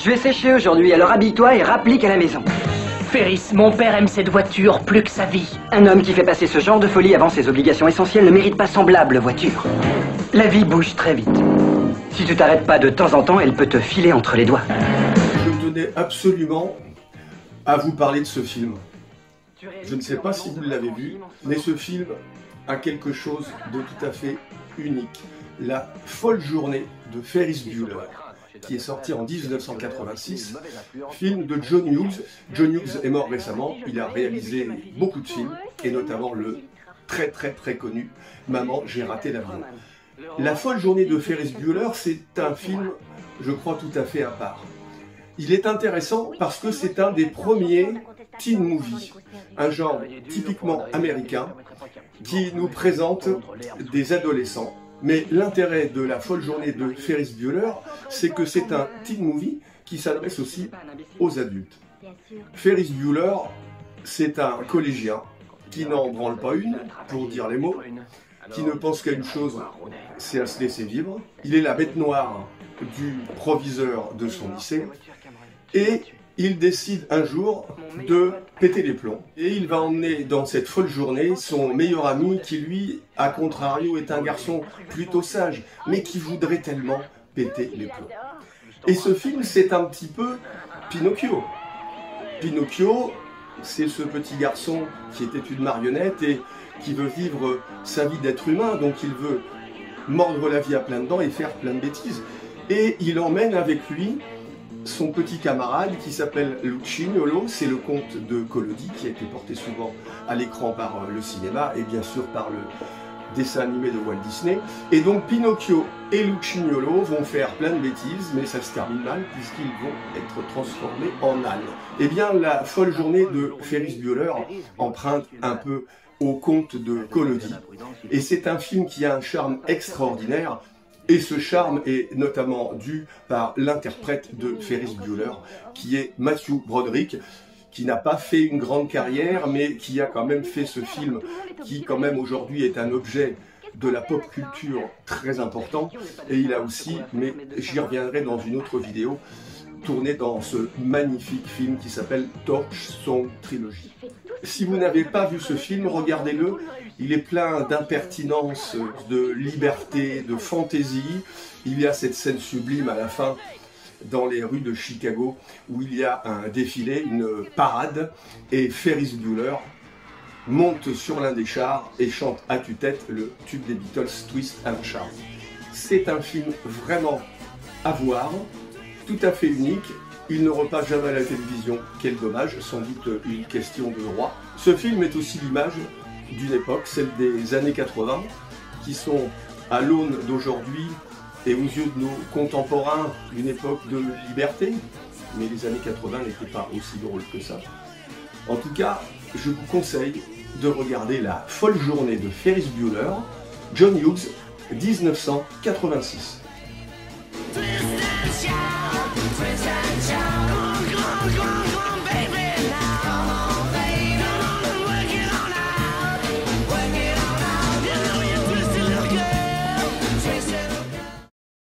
Je vais sécher aujourd'hui, alors habille-toi et rapplique à la maison. Ferris, mon père aime cette voiture plus que sa vie. Un homme qui fait passer ce genre de folie avant ses obligations essentielles ne mérite pas semblable voiture. La vie bouge très vite. Si tu t'arrêtes pas de temps en temps, elle peut te filer entre les doigts. Je tenais absolument à vous parler de ce film. Je ne sais pas si vous l'avez vu, mais ce film a quelque chose de tout à fait unique. La folle journée de Ferris Bueller, qui est sorti en 1986, film de John Hughes. John Hughes est mort récemment, il a réalisé beaucoup de films, et notamment le très connu « Maman, j'ai raté l'avion ». La folle journée de Ferris Bueller, c'est un film, je crois, tout à fait à part. Il est intéressant parce que c'est un des premiers teen movies, un genre typiquement américain qui nous présente des adolescents. Mais l'intérêt de la folle journée de Ferris Bueller, c'est que c'est un teen movie qui s'adresse aussi aux adultes. Ferris Bueller, c'est un collégien qui n'en branle pas une, pour dire les mots, qui ne pense qu'à une chose, c'est à se laisser vivre. Il est la bête noire du proviseur de son lycée et il décide un jour de péter les plombs. Et il va emmener dans cette folle journée son meilleur ami qui, lui, à contrario, est un garçon plutôt sage, mais qui voudrait tellement péter les plombs. Et ce film, c'est un petit peu Pinocchio. Pinocchio, c'est ce petit garçon qui était une marionnette et qui veut vivre sa vie d'être humain, donc il veut mordre la vie à pleines dents et faire plein de bêtises. Et il emmène avec lui son petit camarade qui s'appelle Lucignolo, c'est le conte de Collodi qui a été porté souvent à l'écran par le cinéma et bien sûr par le dessin animé de Walt Disney. Et donc Pinocchio et Lucignolo vont faire plein de bêtises, mais ça se termine mal puisqu'ils vont être transformés en ânes. Eh bien, la folle journée de Ferris Bueller emprunte un peu au conte de Collodi. Et c'est un film qui a un charme extraordinaire. Et ce charme est notamment dû par l'interprète de Ferris Bueller, qui est Matthew Broderick, qui n'a pas fait une grande carrière, mais qui a quand même fait ce film, qui quand même aujourd'hui est un objet de la pop culture très important. Et il a aussi, mais j'y reviendrai dans une autre vidéo, tourné dans ce magnifique film qui s'appelle Torch Song Trilogy. Si vous n'avez pas vu ce film, regardez-le. Il est plein d'impertinence, de liberté, de fantaisie. Il y a cette scène sublime à la fin dans les rues de Chicago où il y a un défilé, une parade, et Ferris Bueller monte sur l'un des chars et chante à tue-tête le tube des Beatles, Twist and Shout. C'est un film vraiment à voir, tout à fait unique. Il ne repasse jamais à la télévision, quel dommage, sans doute une question de droit. Ce film est aussi l'image d'une époque, celle des années 80, qui sont à l'aune d'aujourd'hui et aux yeux de nos contemporains une époque de liberté, mais les années 80 n'étaient pas aussi drôles que ça. En tout cas, je vous conseille de regarder La folle journée de Ferris Bueller, John Hughes, 1986.